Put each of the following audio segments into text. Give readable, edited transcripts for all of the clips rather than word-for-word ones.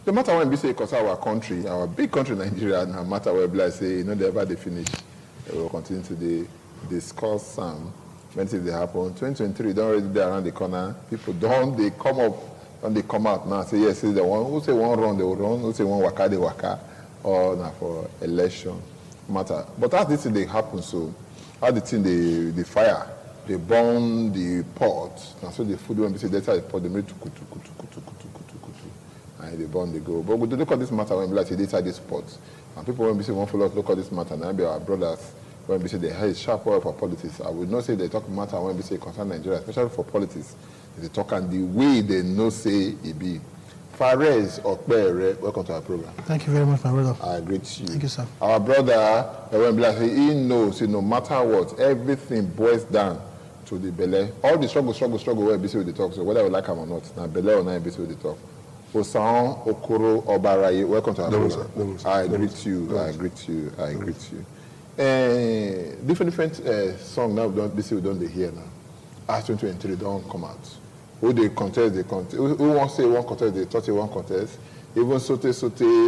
The matter when we say because our country, our big country Nigeria, no matter where we say, they ever they finish, we will continue to discuss some. When things they happen, 2023 don't already there around the corner. People they come up and they come out now. Say yes, the one who say one run they will run, who say one waka they waka, or now for election matter. But as this thing they happen, so how the thing they fire, they burn the pot, and so the food when we say that's how the pot they make to kutu, and they burn they go. But we don't look at this matter when we like they inside this pot, and people when we say one follow look at this matter, and be our brothers. When we say they have sharp oil for politics, I would not say they talk matter when we say concern Nigeria, especially for politics. They talk and the way they know say it be. Fares Okpere, welcome to our program. Thank you very much, my brother. I greet you. Thank you, sir. Our brother, when we like, he knows, no matter what, everything boils down to the belly. All the struggle, where we say with the talk, so whether we like him or not, now belly or not, we say with the talk. Osan Okoro Obaraye, welcome to our program. I greet you. I greet you. Different song now we don't hear now. As 2023 don't come out. Who they contest, Who won't say one contest, they thought one contest. Even sote,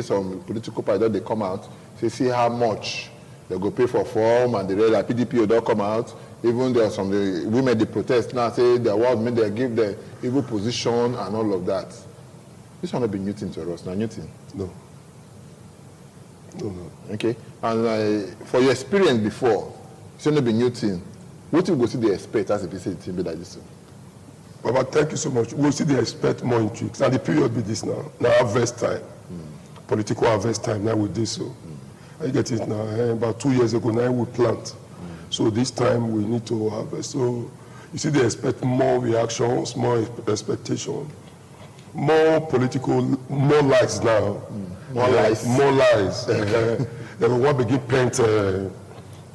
some political party they come out. They see how much they go pay for form and the red like PDP don't come out. Even there are some women they protest now say the world may they give the evil position and all of that. This will not be new thing to us. Now new thing. No. Okay, and for your experience before, it's not be new thing. What you go see they expect as a PCT be like this? Baba, thank you so much. We'll see they expect more intrigues. And the period be this now. Now harvest time. Political harvest time now with this. So I get it now. About 2 years ago now we plant. So this time we need to harvest. So you see they expect more reactions, more expectation, more political, more lies now. More lies. They want to begin paint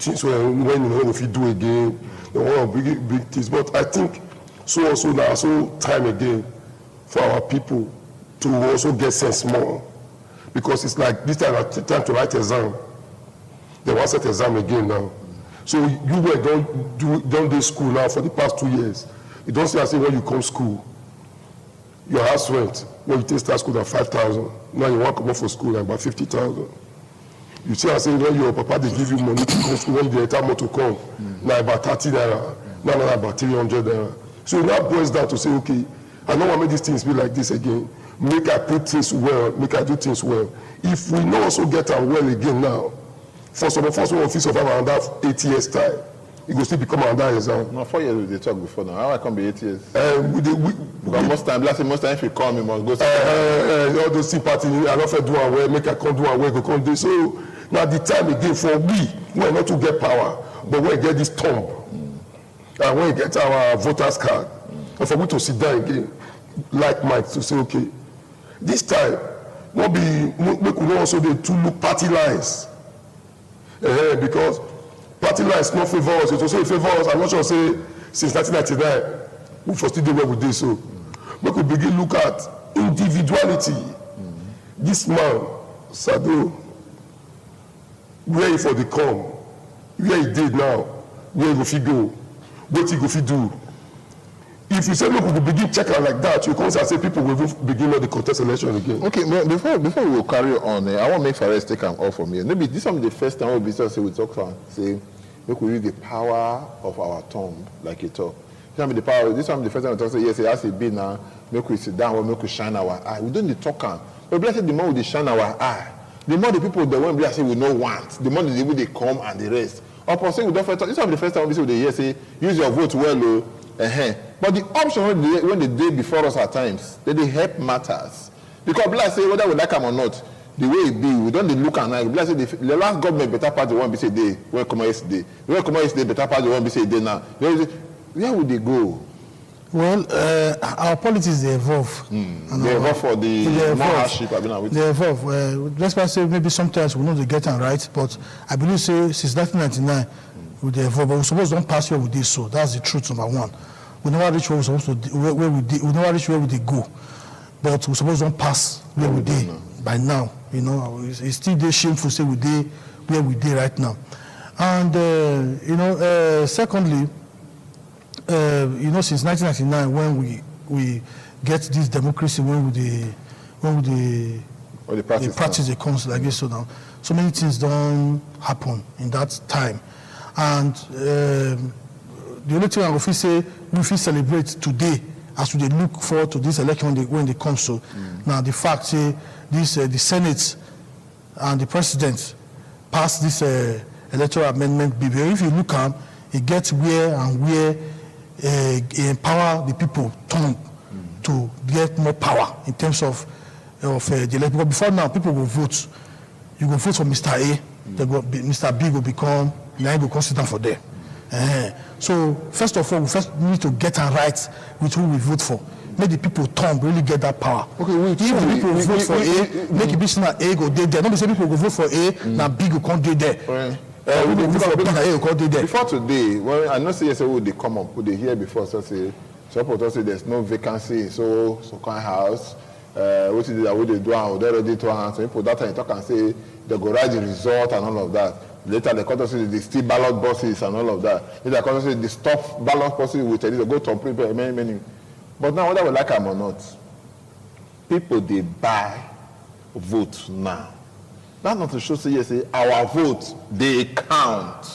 things when if you do again, they want to big things. But I think so also now, so time again for our people to also get sense more. Because it's like this time to write exam. They want to set exam again now. So you don't do school now for the past 2 years. You don't say when you come school, your house rent, when you take start school at 5,000, now you want to come for school like about 50,000. You see, I say when your papa they give you money to come to school when the entire motor come, now about 30 naira, now about 300 naira. So it now boils down to say, okay, I don't want to make these things be like this again. Make I put things well, make I do things well. If we not also get them well again now, for some of us who office of around that 8 years time, it will still become another exam. No, 4 years they talk before now. How I can be 8 years? But most time if you come, you must go. All those sympathy, I don't do away, make I come do away, go come do. So now the time again for we are not to get power, but we get this tomb. And when we get our voters card, and for we to sit down again, like Mike, to say, okay, this time, we could also do to look party lines. Because party lines not favor us, it also favor us. I'm not sure say since 1999, we for still do well with this. So we could begin look at individuality. This man, Sado, where he for the come, where he did now, where he go, what he go do. If you say look, we will begin checking like that, you can't say people will begin the contest election again. Okay, before we will carry on, I want to make Fares take them off from here. Maybe this is the first time we talk about say we could use the power of our tongue, like you talk. This is the power. This is the first time we talk. Say yes, it has to be now. Make we sit down, or make we shine our eye. We don't need talk. But blessed the more we shine our eye, the more the people that won't be say we no want, the more they come and the rest. Or per se we don't talk. This is the first time we say they say use your vote well. But the option when the day before us at times, they help matters. Because like say whether we like them or not, the way it be, we don't look at like say the last government better part the one be say day, where come yesterday. Where come yesterday better part the one be say day now. Where would they go? Well, our politics they evolve. They evolve for the more hardship. They evolve. Let's say maybe sometimes we know they get them right, but I believe say since 1999 we they evolve. But we suppose don't pass where we did so. That's the truth, number one. We never reach where we supposed to where we did. We never reach where we did go, but we suppose don't pass where we did by now. You know, it's still very shameful to say we did where we did right now. And secondly, since 1999 when we get this democracy, when we Or the practice they comes like this. So now, so many things don't happen in that time, and the only thing I will say we feel celebrate today as we look forward to this election when they come. So now the fact this the Senate and the President passed this Electoral Amendment bill. If you look at it, gets where empower the people to get more power in terms of the election. Because before now, people will vote. You go vote for Mr. A, Mr. B will become, now will consider for them. So first of all, we first need to get a right with who we vote for. Make the people really get that power. Okay, if the people vote for A, make it be seen that A go there. Not be say people go vote for A, now B go come there. Before today, well, I know say yesterday they come up, they hear before, so say there's no vacancy, so kind of house. What is that? What they do? How they already to answer. People that time talk and say they go write the result and all of that. Later they come to say the still ballot boxes and all of that. Later they come to say the stop ballot boxes with they go to prepare many. But now whether we like them or not, people they buy vote now. That's not to show say yes, our vote they count.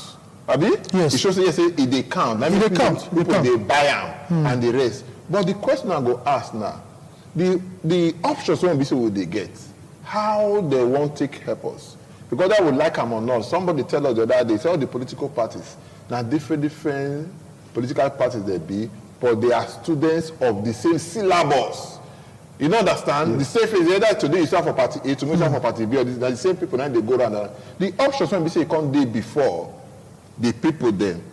Abi? Yes. It shows say yes, they count. That means people they buy them and the rest. But the question I go ask now. The options won't be so what they get. How they won't take help us. Because I would like them or not. Somebody tell us the other day, say all the political parties, now different political parties they be, but they are students of the same syllabus. You don't understand? Yes. The same is either today you start for party A, tomorrow you start for party B, or the same people now they go around. The options when we say come day before the people then.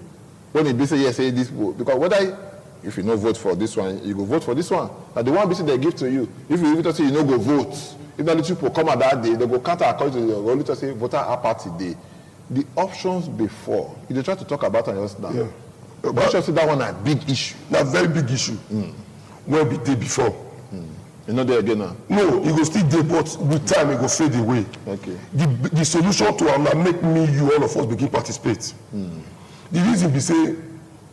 When it be say yes, say this vote. Because whether if you no vote for this one, you go vote for this one. Now the one they give to you, if you even say you no go vote, if the little people come out that day, they go counter according to the only to say voter party day. The options before, if they try to talk about it just now, but say that one a big issue. That's very big issue. Where be day before? You know there again now? No, it go still there, but with time it go fade away. Okay. The solution to am make me, you, all of us begin participate. The reason we say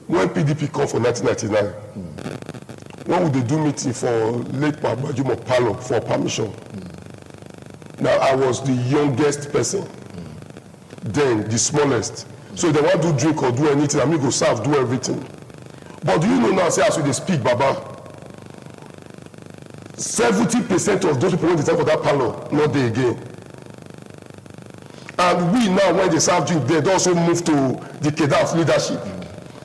when PDP come for 1999, when would they do meeting for late Bajumo Palo for permission? Now I was the youngest person, then the smallest. So they want to drink or do anything, I mean go serve, do everything. But do you know now, say as we speak, Baba, 70% of those people when they time for that parlor, not there again. And we now, when they serve drink, they also move to the cadre of leadership.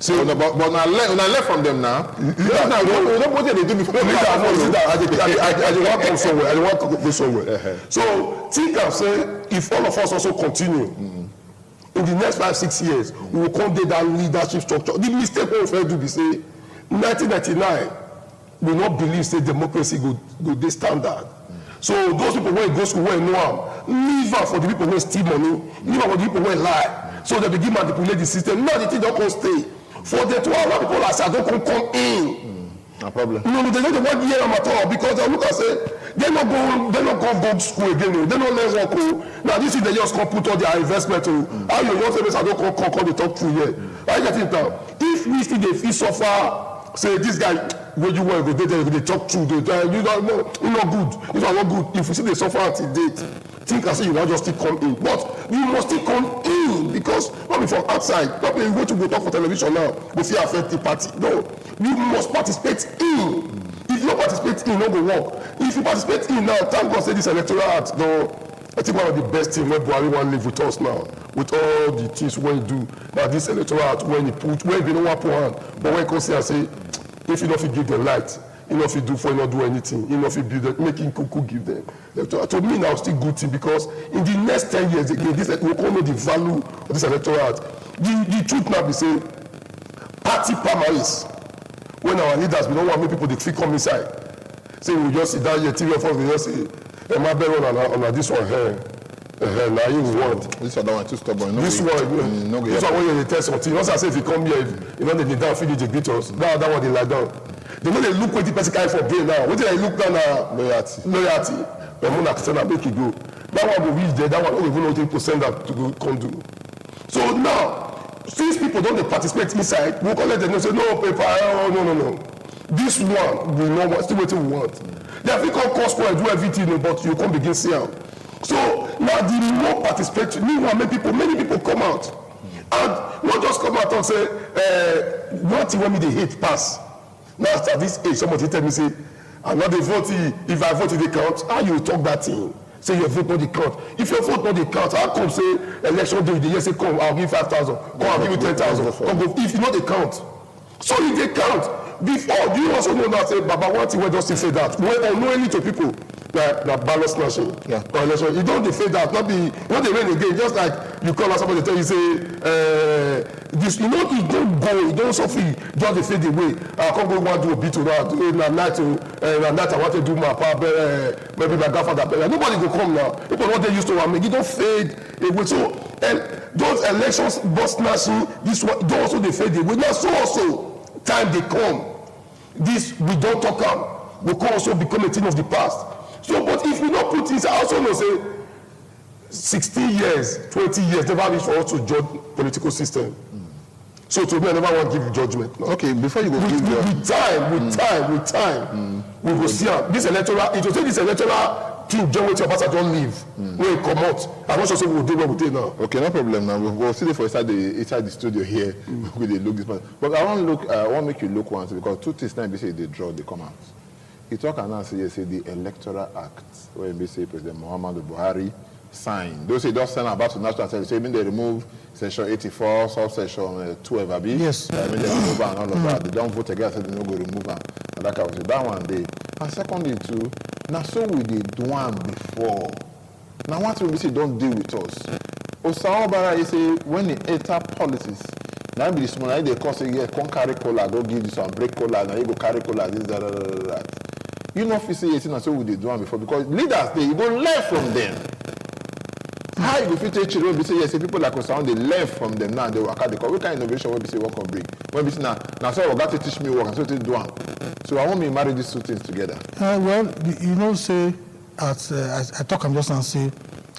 So, but I left from them now. We don't what they do before. I don't want to go somewhere. I don't want to go somewhere. So think and say, if all of us also continue, in the next 5-6 years, we will come to that leadership structure. The mistake we will do be say, 1999, we not believe say democracy go this standard. So those people who go school where know leave out for the people who steal money, leave out for the people who lie. So they begin manipulate the system. Now the thing don't come stay. For them to allow people like say don't come in. No problem. No, they don't want to hear them at all because they look and say they not go school again. They don't learn work. Now this is they just come put all their investment to how you want to say don't come the talk through here. I get it now. If we still they feel so far, say this guy where you want to go they talk through you don't know it's not good. It's not good. If you see they suffer until date, think and say you want just still come in. But you must still come in because not be from outside. Not be you go to go talk for television now, go feel affect the party. No, you must participate in. If you don't participate in, no go work. If you participate in now, thank God say this Electoral Act, no, I think one of the best things when Buhari want to live with us now, with all the things when he do. Now this Electoral Act, when he put, when he don't want to put hand, but when he come say and say, if you don't give them light, you know if you do for you not do anything, you know if you build it, making cuckoo give them. To me now still good thing because in the next 10 years again, this we all know the value of this Electoral Act. The truth now be say party primaries. When our leaders we don't want make people they feel come inside. Say we just sit down here, TV of us, we just say, am I better on this one here? Now you want. This one too stubborn. This one when you tell something. Also I say if you come here, if you know they down, finish the greeters. That one they lie down. They know they look what the person carry for brain now. What did they look down now? Loyalty. But when I send make it go. That one will reach there. That one don't even know what to send that to go come do. So now, since people don't participate inside, we call it and say no paper. Oh, no. This one we know what still wetin we want. They fit come cause square do everything, but you can't begin see am. So now the more participatory, many people come out, and not just come out and say what you want me to hate pass. Now at this age, somebody tell me say, I'm not a vote. If I vote, they count. How you talk that thing? Say your vote not the count. If your vote not the count, how come say election day? They say come, I'll give 5,000. Come, I'll give you 10,000. Come go. If you know the count, so if they count before, do you also know that say Baba one thing we just say that when unknowingly to people that ballot snatching or election, you don't defend that. Not the rain again. Just like you call out somebody tell you say this, you know, you don't go, you don't suffer, just they fade away. I can't go one do a bit to that. Night I want to do my maybe my grandfather. Nobody go come now. People what they used to want me. You don't fade away. So and those elections, bus snatching, this one, don't also they fade away. Now so also time they come, this we don't talk about. We can also become a thing of the past. So, but if we don't put this, I also know say 60 years, 20 years, never reach for us to judge political system. So to me, I never want to give judgment. No. Okay, before you go, with time, we will see how this electoral. It will say this electoral thing. John Wetin Obasa don't leave. When he come out, I'm not sure we will do what we do now. Okay, no problem. Now we'll see for inside the studio here. We they look this one, but I want to look. I want to make you look once because two things now they say they draw, they come out. He talk and now say the Electoral Act, where they say President Muhammadu Buhari signed. Those say just sign about to national assembly. So mean they remove section 84, subsection 12B. Yes. I mean they remove and all of that. They don't vote against it. They don't go remove and that kind of thing. That one day. And secondly too, now so we did do one before. Now what we say don't deal with us. Osawabara is say when they enter policies. Now be the small they call say yeah, come carry cola, go give this one, break cola, now you go carry cola, this, that. You know if you say 18 and so we did do one before because leaders they you go learn from them. How you go fit take children? We say yes, people like us they learn from them now. They work out. They call what kind of innovation when we say work or bring. When we say now so we got to teach me work and so to do one. So I want me to marry these two things together. Well, you know, say as I talk, I'm just going to say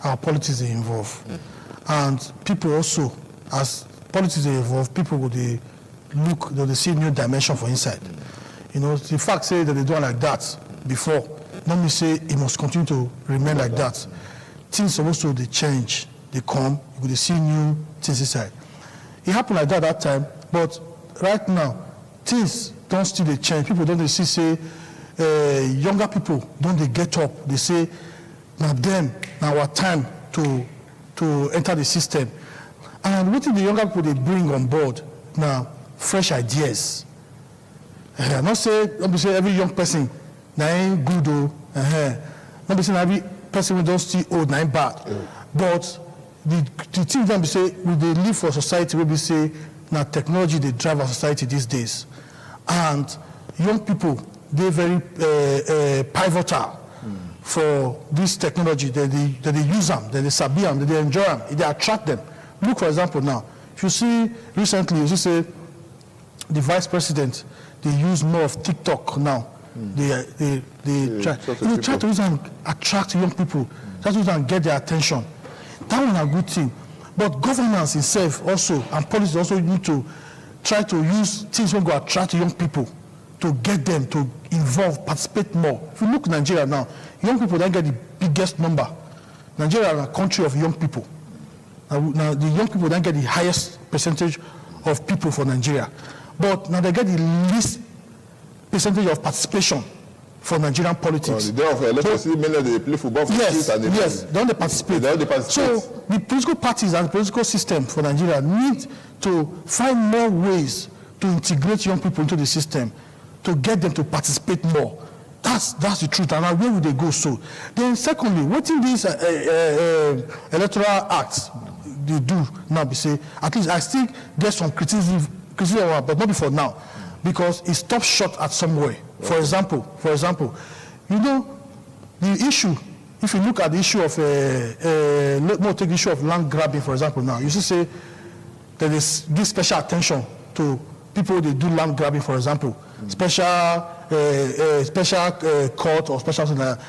our politics are involved, and people also as politics are involved, people will they look, they see new dimension for inside. You know, the fact say that they do it like that before, let me say it must continue to remain like that. Things supposed to they change, they come, you could see new things inside. It happened like that time, but right now, things don't still they change. People don't they see say younger people don't they get up, they say now them, now our time to enter the system. And what the younger people they bring on board now, fresh ideas. I'm not say every young person now ain't good or not be saying every person who don't see old now ain't bad. But the thing that we say we they live for society where we say now technology they drive our society these days. And young people they're very pivotal for this technology. They use them, they sabi them, they enjoy them, they attract them. Look, for example, now, if you see recently, you say the vice president, they use more of TikTok now. They try to use and attract young people, try to use and get their attention. That one a good thing. But governance itself also, and policy also need to try to use things that go attract young people to get them to involve, participate more. If you look at Nigeria now, young people don't get the biggest number. Nigeria is a country of young people. Now the young people don't get the highest percentage of people for Nigeria. But now they get the least percentage of participation for Nigerian politics. The day of electricity, many they play football for yes, and yes, don't they participate? So the political parties and the political system for Nigeria need to find more ways to integrate young people into the system, to get them to participate more. That's the truth. And where would they go? So then, secondly, what in this Electoral Act they do now? Be say at least I still get some criticism, but not before now, because it stops short at somewhere. For example, you know, the issue. If you look at the issue of take the issue of land grabbing, for example, now you see say there is give special attention to people they do land grabbing, for example, special court or special something like that.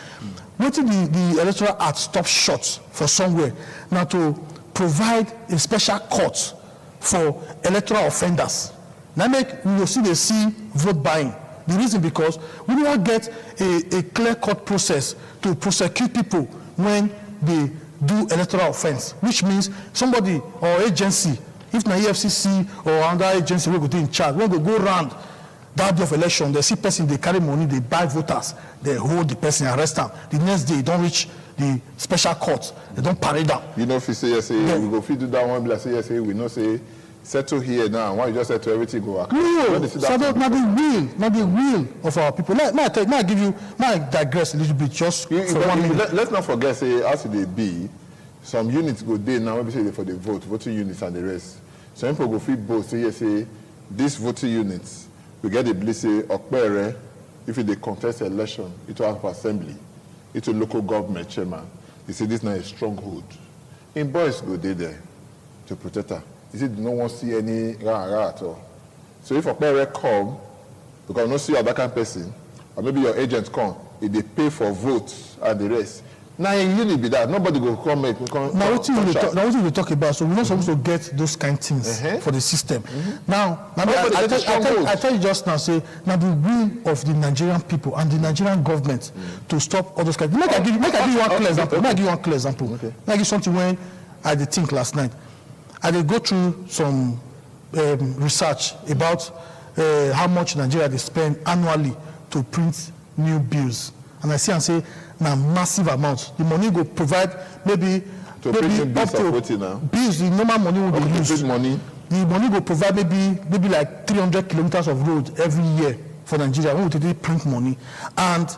What did the Electoral Act stop short for somewhere now to provide a special court for electoral offenders? Now we will see vote buying. The reason because we do not get a clear-cut process to prosecute people when they do electoral offense, which means somebody or agency, if na EFCC or another agency will go in charge, when they go around that day of election, they see person, they carry money, they buy voters, they hold the person, arrest them. The next day, they don't reach the special court, they don't parade them. You know, if you say, yes, we go fit do that one, like say, yes, we know, say, settle here now, why you just settle everything go back? No, so not the will of our people. May I digress a little bit just for 1 minute. Let's not forget, say, as they be, some units go there now, maybe say for the voting units and the rest. Some people go fit both, say, yes, say, these voting units, we get the belief, say, Okpere, if they contest election, it will have assembly, it will local government chairman. They say this now is a stronghold. In boys go there to protect her. He said, no one see any rah at all. So if Okpere come, because no see other kind of person, or maybe your agent come, if they pay for votes and the rest. Now in unit be that, nobody go come make. Now what you talk about, so we're not supposed to get those kind of things for the system. Now I tell you just now, say, now the will of the Nigerian people and the Nigerian government to stop all those kind of things. Make I give you one clear example. Make I give you one clear example. Okay. Make I give something when I did think last night. I did go through some research about how much Nigeria they spend annually to print new bills. And I see and say, now massive amounts. The money will provide maybe up to bills, the normal money will be used. The money will provide maybe like 300 kilometers of road every year for Nigeria. We will print money. And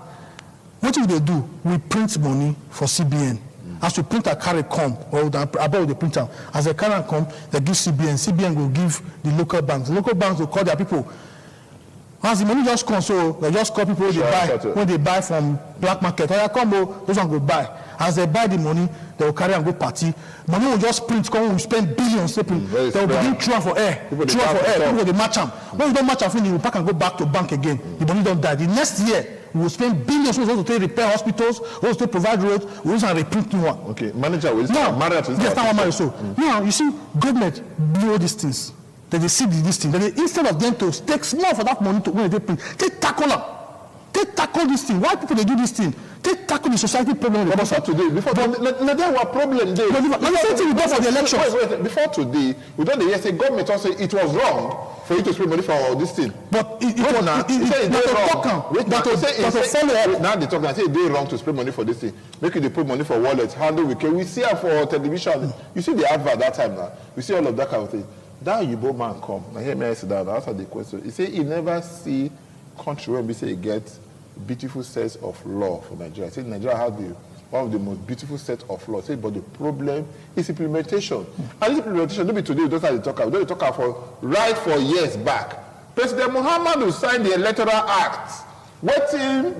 what will they do? We print money for CBN. As to print a carry come, or about the printer, as a carry come, they give CBN. CBN will give the local banks. The local banks will call their people. As the money just comes, so they just call people when they buy from black market. Or they come, those ones go buy. As they buy the money, they will carry and go party. Money will just print, come, we spend billions. They will begin throw for air. People will match them. When you don't match them, you will pack and go back to bank again. The money don't die. The next year, we will spend billions. We will also repair hospitals. We will also provide roads. We will also reprint new one. Okay, manager, will now you see, government blow these things. They see this thing. Instead of them to take small for that money to when they print, they tackle them. They tackle this thing. Why people they do this thing? They tackle the society problem. Before today, there were problem there. The same thing we do for the elections. Before today, we don't hear say government also say it was wrong for you to spend money for all this thing. But it was now they talk and say they wrong to spend money for this thing. Make they put money for wallets, handle we see it for television. You see the advert that time now. We see all of that kind of thing. That Yibo man come. Now hear me I say that. Answer the question. He say he never see country where we say he get beautiful sets of law for Nigeria. I say Nigeria has one of the most beautiful sets of law. Say, but the problem is implementation. And this implementation, don't be today, we don't have to talk about. We don't talk about for years back. President Muhammad will sign the Electoral Act. What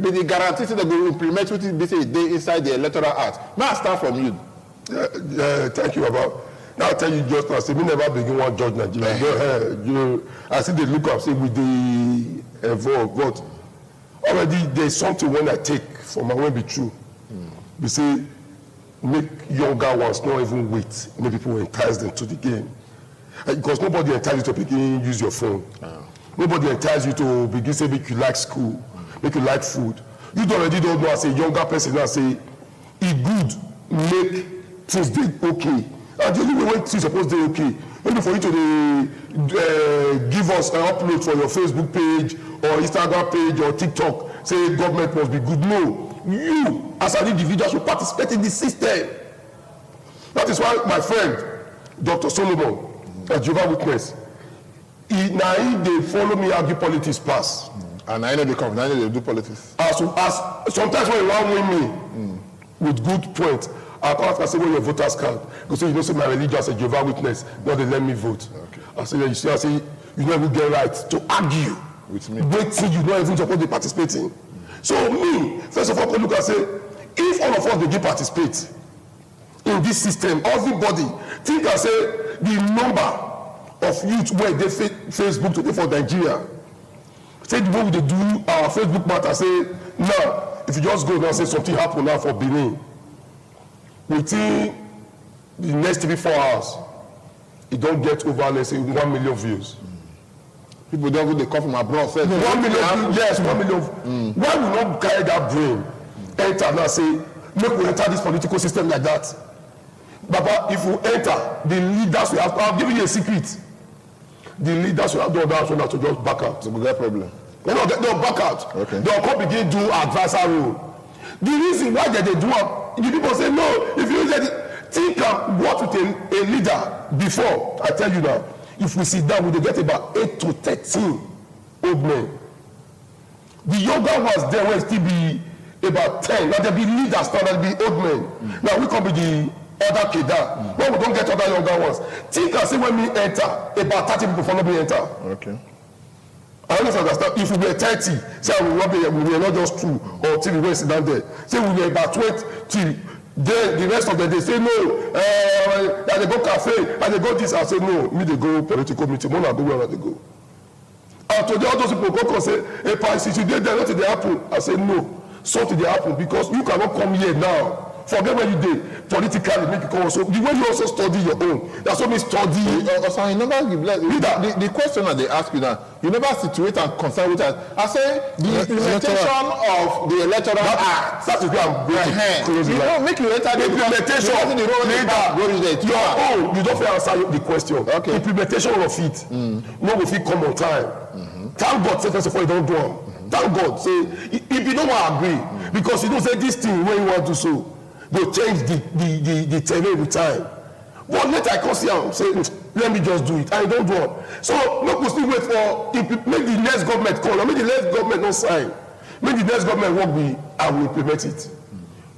be the guarantee that they will implement what they say they inside the Electoral Act? Now I start from you. Thank you, Abba. Now I tell you just now, say we never begin one judge Nigeria. I see the look up, say with the evolve, but already there's something when I take for my way be true. We say make younger ones not even wait, make people entice them to the game. Because nobody entices you to begin use your phone. Nobody entices you to begin say make you like school, make you like food. You already don't know as a younger person now say it good make things dey okay. And the only way things supposed to be okay, maybe for you to give us an upload for your Facebook page or Instagram page or TikTok, say government must be good. No, you as an individual should participate in the system. That is why my friend, Dr. Solomon, a Jehovah's Witness, he they follow me argue politics pass. And I know they come, I know they do politics. As sometimes when you want win me with good point, I come and say, well, your voters card. Because you know, say my religion as a Jehovah's Witness, now they let me vote. Okay. I say, you see, you don't even get right to argue with me. Wait till you don't even supposed to participate in. So me, first of all, I look and say, if all of us begin participate in this system, everybody think and say the number of youth where they Facebook today for Nigeria. Say the way they do our Facebook matter, say now, if you just go now say something happen now for Benin, within the next 3-4 hours, it don't get over, let's say, 1 million views. People don't even they come from abroad. Say, 1 million, yes, 1 million. Why will not carry that brain, enter now say, make we enter this political system like that? Baba, if you enter, the leaders will have, I'll give you a secret. The leaders will have done that to just back out. It's a good problem. They'll back out. Okay. They'll come begin do advisor role. The reason why they do it, the people say, no, if you think and work with a leader before, I tell you now, if we sit down, we will get about 8 to 13 old men. The younger ones there will still be about 10. Now there be leaders, now there be old men. Now we can be the other kedar. When we don't get other younger ones. Think and say when we enter, about 30 people follow me enter. Okay. I always understand. If we were 30, say we were not just 2 or 3 we were sit down there. Say we were about 20. Then the rest of them they say no. That they go cafe, and they go this. I say no. Me they go political meeting. One I go where they go. And today all those people go and say, hey, Paris, if you did there, nothing they happen. I say no. Something they happen because you cannot come here now. Forget where you did politically make you come also. The way you also study your own. That's what means study. So you never the question that they ask you now, you never situate and concern with that. I say the implementation of the Electoral Act. That is where I'm going to close it. You don't make you enter the implementation. You don't answer the question. Okay. Implementation of it. No will fit come on time. Thank God, say first of all, you don't do them. Thank God. Say if you don't want to agree, because you don't say this thing when you want to so. Go change the terrain with time. But later I come see and say, let me just do it. And you don't do it. So make we still wait for make the next government call. Or make the next government not sign. Make the next government work with and we implement it.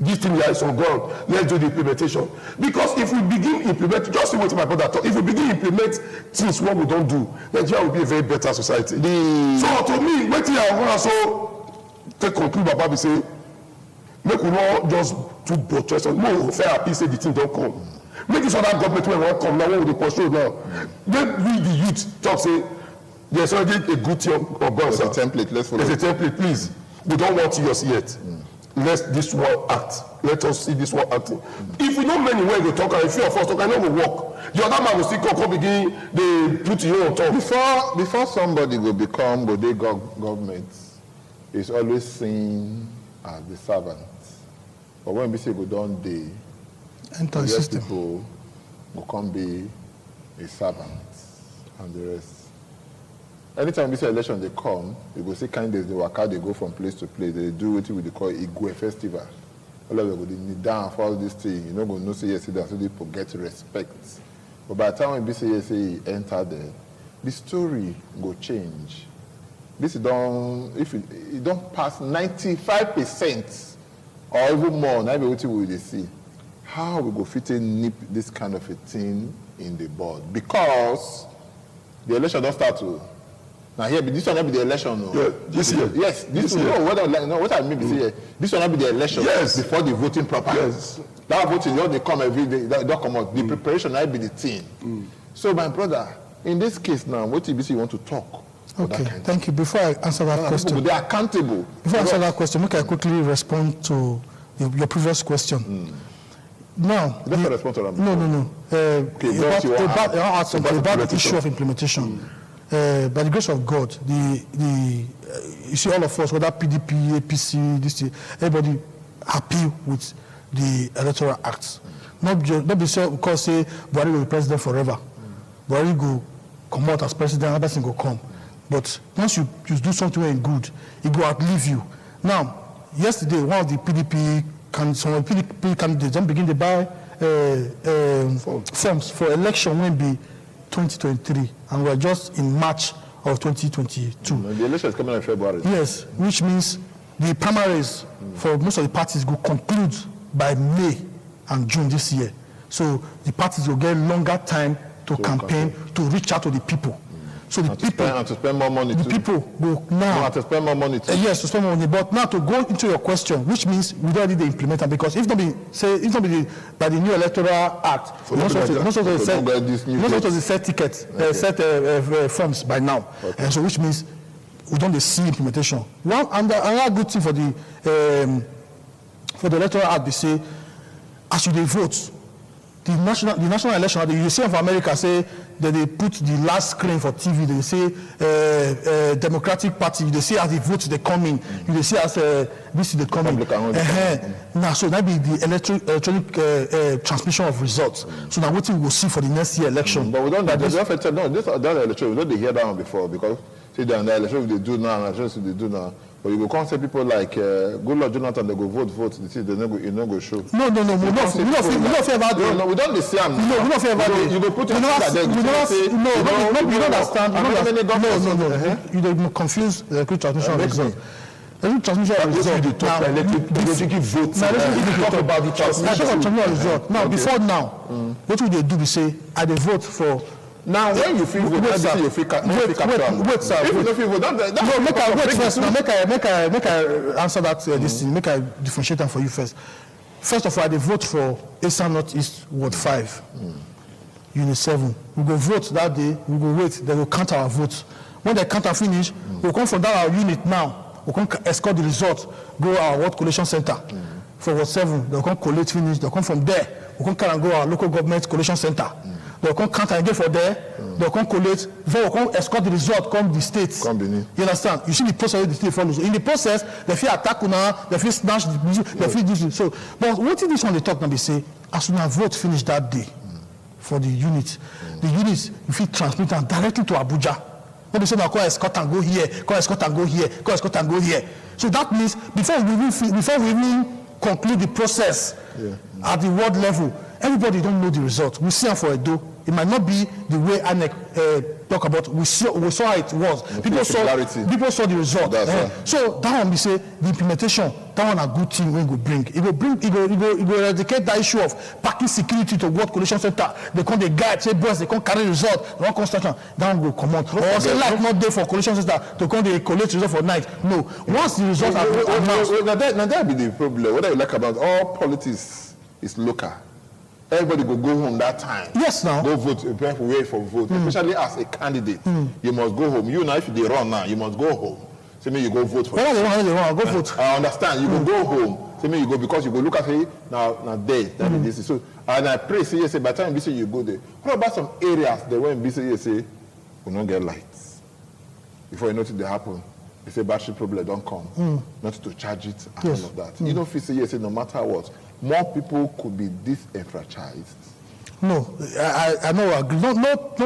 This thing here is on ground. Let's do the implementation. Because if we begin implement, just see what my brother thought. If we begin implement things what we don't do, Nigeria will be a very better society. So to me, waiting I want so take conclude about me say, make we not just do buttress on no fair appeal say the thing don't come. Make this other government when won't come now when we dey pursue now. Make we the youth talk say there's already a good thing of God. There's a template. Let's follow. There's a template, please. We don't want yours yet. Let this one act. Let us see this one acting. If we know many ways we talk and a few of us talk, I know we work. The other man will still come begin they put you on top. Before somebody will become government, is always seen as the servant. But when we say go down day, enter the system. People will come be a servant and the rest. Anytime we say election they come, you go see candidates, they work out, they go from place to place, they do what we call Igwe festival. All of them go kneel down for all this thing, you know, go no say yes, so they forget respect. But by the time we say yes, he enter there, the story go change. This don't, if it don't pass 95%. Or even more, now be what we will see. How we go fit in nip this kind of a thing in the board? Because the election don't start to. Now here, this one not be the election. No. Yeah, this year. Yes, this one. No, what I mean is here. This one not be the election. Yes. Before the voting proper. Yes. That voting, they come every day. They don't come out. The preparation might be the thing. So my brother, in this case now, what you want to talk? Okay, thank you. Before I answer that question, they are accountable. Before I answer that question, make I quickly respond to your previous question. Now, let's respond to that. No. About the issue of implementation. By the grace of God, you see all of us, whether PDP, APC, this, everybody happy with the Electoral Act. Not be so because say Buhari will be president forever. Buhari go come out as president, another thing go come. But once you do something very good, it will outlive you. Now, yesterday, one of the PDP candidates then begin to buy forms for election when be 2023, and we're just in March of 2022. The election is coming in February. Yes, which means the primaries for most of the parties will conclude by May and June this year. So the parties will get longer time to campaign, to reach out to the people. So the people to spend more money. The people will now to spend more money. Yes, to spend more money. But now to go into your question, which means we don't need the implementer, because if not be by the new Electoral Act, most of the set tickets, set forms by now, and so which means we don't see implementation. One another good thing for the Electoral Act, they say as you dey vote, the national election, you see of America say that they put the last screen for TV, they say Democratic Party, they see as the votes they come in, they see as this is the coming. Now, so that be the electronic transmission of results. So now what we will see for the next year election. But we don't, that election, we don't hear that one before, because see the election they do now, elections they do now. But you go come say people like good Lord Jonathan, they go vote. They see they no go show. No. We don't fear about that. No, we don't see them. No, we don't fear about that. You go put your that there. You don't understand. No. You don't confuse the electronic transmission of results. Electronic transmission of results. Talk about the transmission of results. Now, before now, what would they do? We say, I they vote for. Now, when you feel vote, wait, sir. You feel Wait, sir. If you don't feel vote, no, make I wait first. Now, make I answer that this thing. Make I differentiate them for you first. First of all, they vote for Eastern Northeast Ward 5, Unit 7. We go vote that day. We go wait. They will count our votes. When they count and finish, we'll come from that our unit now. We'll come escort the results. Go our Ward Collation Center for Ward 7. They'll come collate finish. They'll come from there. We'll come carry and go our local government collation center. They'll come count and get for there. They'll come collate. They'll come escort the result. Come the states. You understand? You see the process the state follows. In the process, they feel attack now. They feel snatch the music. They feel this. So, but what is this one they talk now? They say as soon as vote finish that day for the unit, the units you feel transmit and directly to Abuja. When they say now, call escort and go here. Call escort and go here. Call escort and go here. So that means before we even conclude the process at the ward level, everybody don't know the result. We see them for a do. It might not be the way ANEC talk about. We saw how it was. People saw the result. So that one we say the implementation. That one a good thing when go bring. It will eradicate that issue of parking security to Ward Collation Center. They come the guide say boys they come carry result. They want construction. That one will come out. Or say like not there for Collation Center to come they collect result for night. No. Once the results are announced. Now that be the problem. What I like about all politics is local. Everybody go home that time. Yes, now. Go vote, wait for vote. Especially as a candidate, you must go home. You now, if you run now, you must go home. Say me you go vote for. They run, go vote. I understand. You go home. Say me you go because you go look at it now there. This is so. And I pray say by the time you say you go there. What about some areas that when you say we don't get lights before you notice they happen? They say battery problem don't come. Not to charge it and all of that. You don't feel say no matter what. More people could be disenfranchised. No, I know.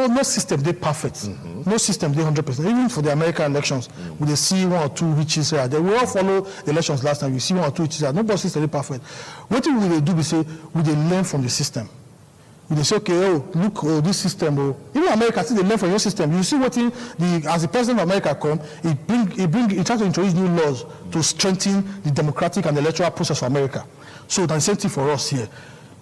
No system they perfect. No system they 100%. Even for the American elections, we see one or two witches here. They will all follow the elections last time. You see one or two witches here. Nobody system they perfect. What will they do? We say we they learn from the system. They say, okay, look, this system. Even America, see they learn from your system. You see what as the president of America come, he tries to introduce new laws to strengthen the democratic and electoral process for America. So the incentive for us here.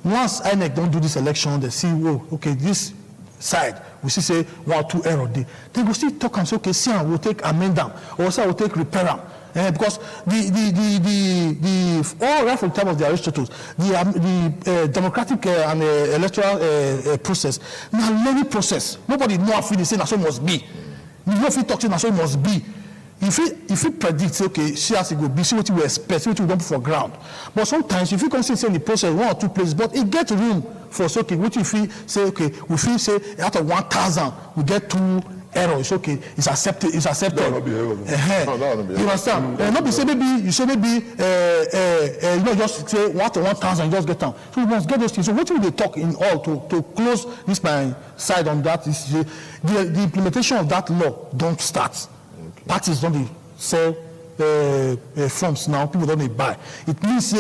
Once INEC don't do this election, they see, okay, this side, we see say 1 or 2 error day. They will still talk and say, okay, see, we'll take amend them, or say we'll take repair them. Because all right from the time of the Aristotle, the democratic and electoral process, now many process. Nobody know how they say that's what must be. You know if you talk to that's what it must be. If you predict, okay, see as it go be, see what you expect, see what you don't put for ground. But sometimes if you consider in the process 1 or 2 places, but it gets room for so, okay, what if we say, okay, we feel say out of 1,000 we get 2 errors, okay, it's accepted. That will be error. You understand? Not be say maybe you just say 1 to 1,000, you just get down. So we must get those things. So what will they talk in all to close this my side on that is the implementation of that law don't start. Parties don't sell forms now. People don't buy. It means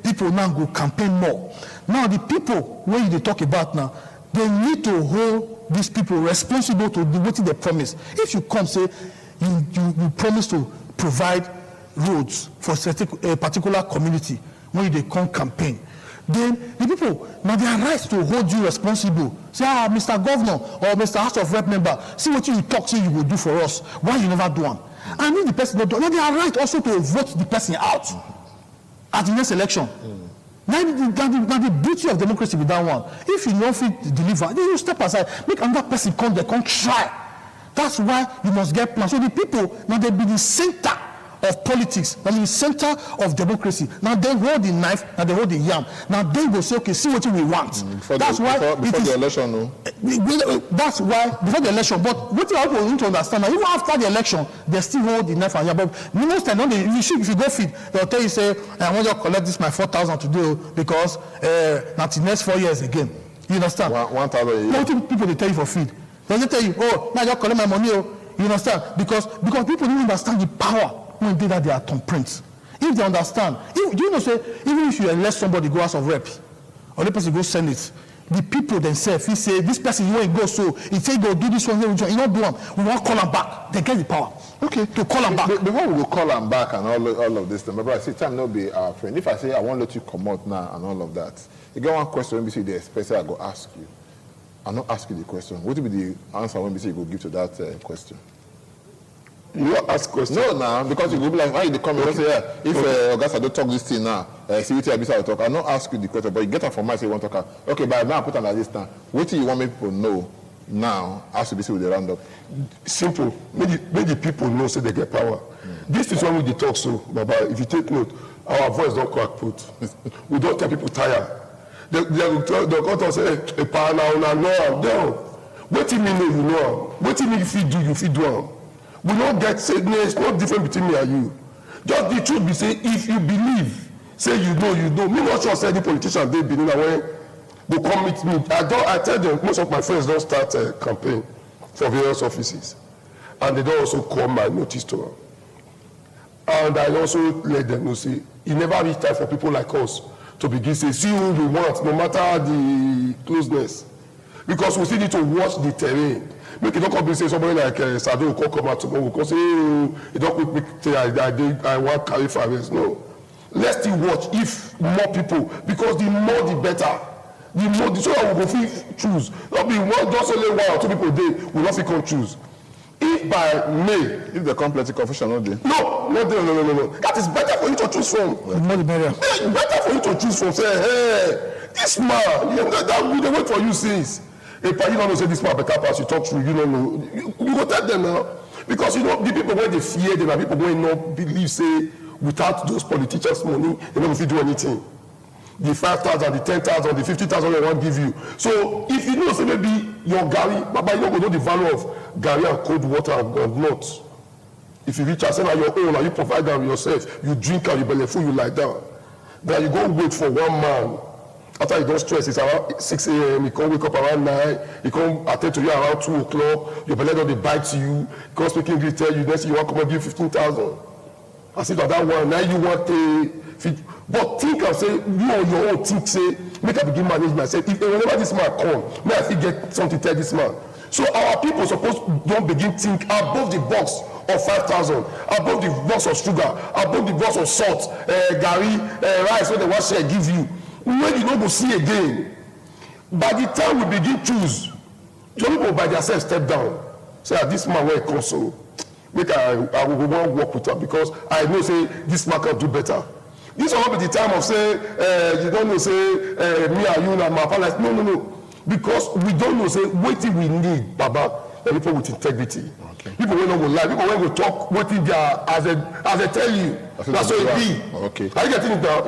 people now go campaign more. Now the people when they talk about now, they need to hold these people responsible to do what they promise. If you come say you promise to provide roads for a particular community when they come campaign, then the people now they are right to hold you responsible. Say, Mr. Governor or Mr. House of Rep member, see what you talk, say you will do for us. Why you never do one? And if the person not do, now they are right also to vote the person out at the next election. Now the beauty of democracy with that one. If you don't fit deliver, then you step aside, make another person come, they come try. That's why you must get plans. So the people now they be the center of politics, na the center of democracy. Now they hold the knife, now they hold the yam. Now they go say, okay, see what we want. Before the election, no? That's why, before the election, but what people need to understand, now, even after the election, they still hold the knife and yam. But most time, if you go feed, they'll tell you, say, I want you to collect this, my 4,000 to do, because not the next 4 years again. You understand? 1,000 a year. What people they tell you for feed? They tell you, oh, now you collect my money, oh. You understand? Because people don't understand the power when they that they are thumbprints. If they understand, do you know, say, even if you elect somebody go House of Rep, or the person go Senate, the people themselves, he say, this person, you want to go, so he say, go do this one, you don't do one, we want to call them back. They get the power. Okay, to call them back. Before we go call them back and all of this, remember, I say, time not be our friend. If I say, I won't let you come out now and all of that, you get one question when we see the expressor, I go ask you. I'll not ask you the question. What will be the answer when we say you go give to that question? You not ask question? No, now, because you go be like, why you come and say, yeah, if Augusta don't talk this thing now, see what Abisa will talk. I'll not ask you the question, but you get it from my say you want to talk. Okay, but now I put on like this time. What do you want me people know now as Abisa with the roundup? Simple. Make the people know so they get power. This is when we talk so, Baba. If you take note, our voice don't crack put. We don't tell people tired. They'll come to say, a power now, no. What do you mean you know? What do you mean if you do? We don't get sadness, not different between me and you. Just the truth be say, if you believe, say you know. Me not sure say any politician they believe when they come meet me. I tell them, most of my friends don't start a campaign for various offices. And they don't also call my notice to them. And I also let them know, say, it never reach time for people like us to begin say, see who we want, no matter the closeness. Because we still need to watch the terrain. Make it don't come and say somebody like Sado will come out tomorrow because it don't quick say I want carry fires. No. Let's still watch if more people, because the more the better. The more the so that we go fit choose. Not be one just only 1 or 2 people day will not fit come choose. If by May, if the complete confusion not there. No. That is better for you to choose from. Better for you to choose from. Say, hey, this man, that we wait for you since. If you don't know say this man better pass, you talk through, you don't know. You go tell them now. Because you know the people when they fear them and people when not believe say without those politicians' money, they don't fit do anything. The 5,000, the 10,000, the 50,000 they won't give you. So if you know say maybe your Gary, but you don't know the value of Gary and cold water and not. If you reach out say your own and you provide that yourself, you drink and you belly full, you lie down. Then you go wait for one man. After you don't stress, it's around 6 a.m., you can't wake up around 9, you can't attend to you around 2 o'clock, your belly don't bite you, you can't speak English, tell you, next you want to come and give 15,000. I said that one, now you want to, but think and say, you on your own think, say, make I begin manage myself. If whenever this man come, may I still get something to tell this man. So our people supposed don't begin think above the box of 5,000, above the box of sugar, above the box of salt, gari, rice, what they want to give you. When you don't go see again, by the time we begin choose, some people by themselves step down. Say, this man where comes so, make I will go and work with her because I know say this man can do better. This will not be the time of say you don't know say me and you and my palace. No. Because we don't know say what we need, Baba, people with integrity. Okay. People will not go lie. People will talk what they are as they tell you. That's what it be. Okay. Are you getting it now?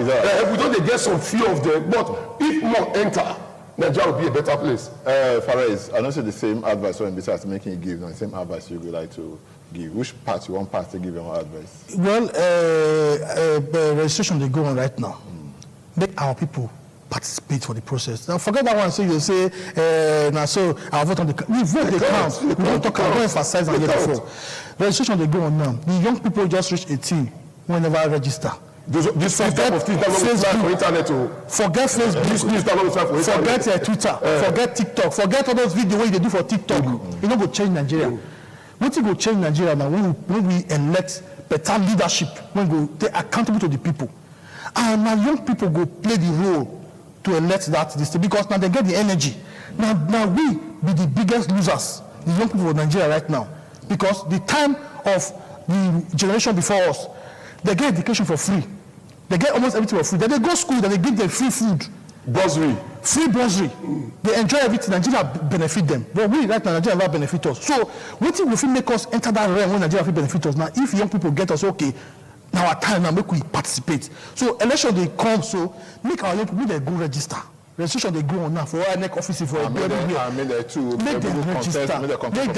We don't get some fear of them, but if more enter, Nigeria will be a better place. Farais, I know say the same advice when besides making you give, the same advice you would like to give. Which part you want to give your advice? Well, registration they go on right now. Make our people participate for the process. Now forget that one. So you say, now so I'll vote on the. We vote the count. We don't talk. I don't emphasize on it before. Registration they go on now. The young people just reach 18 whenever register. This type of things that don't for internet. Forget Facebook. This news that don't for internet. Forget Twitter. Forget TikTok. Forget all those videos they do for TikTok. You know, go change Nigeria. What you go change Nigeria now when we elect better leadership, when we go take accountable to the people, and now young people go play the role to elect this because now they get the energy. Now we be the biggest losers, the young people of Nigeria right now, because the time of the generation before us, they get education for free. They get almost everything for free. Then they go to school, then they give them free food. Bursary. Free bursary. They enjoy everything. Nigeria benefit them. But we right now, Nigeria never benefit us. So what if we make us enter that realm when Nigeria benefit us? Now, if young people get us, okay, Now our time now make we participate. So election they come, so make our young people they go register. Registration they go on now for INEC office for everywhere. Make them register, make them contest, make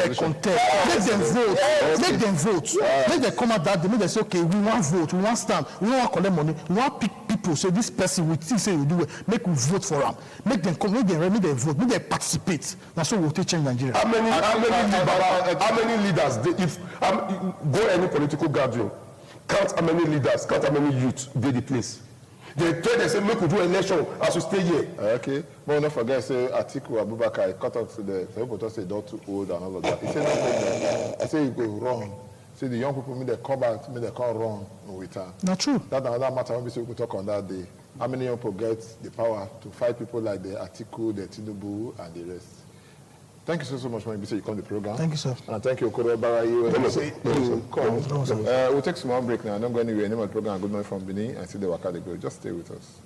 them vote, make them vote, make them come out that day, make them say, okay, we want vote, we want stamp, we don't want collect money, we want pick people. Say this person we think say you do it, make we vote for them, make them come, make them vote, make them participate. That's what we'll take change Nigeria. How many leaders? If go any political gathering, count how many leaders, count how many youth they the place. They tell they say make we do election as we stay here. Okay, but don't forget say Atiku Abubakar cut off to the people to say not too old and all of that. He said no. He said you go wrong. See the young people, they come back, they come wrong with her. Not true. That's another matter. When we could talk on that day. How many young people get the power to fight people like the Atiku, the Tinubu, and the rest? Thank you so much, Mr. You come to the program. Thank you, sir. And thank you, Okoro Barayi. We'll take some more break now. Don't go anywhere. Name of the program, Good Morning from Benin, and see the Waka they go. Just stay with us.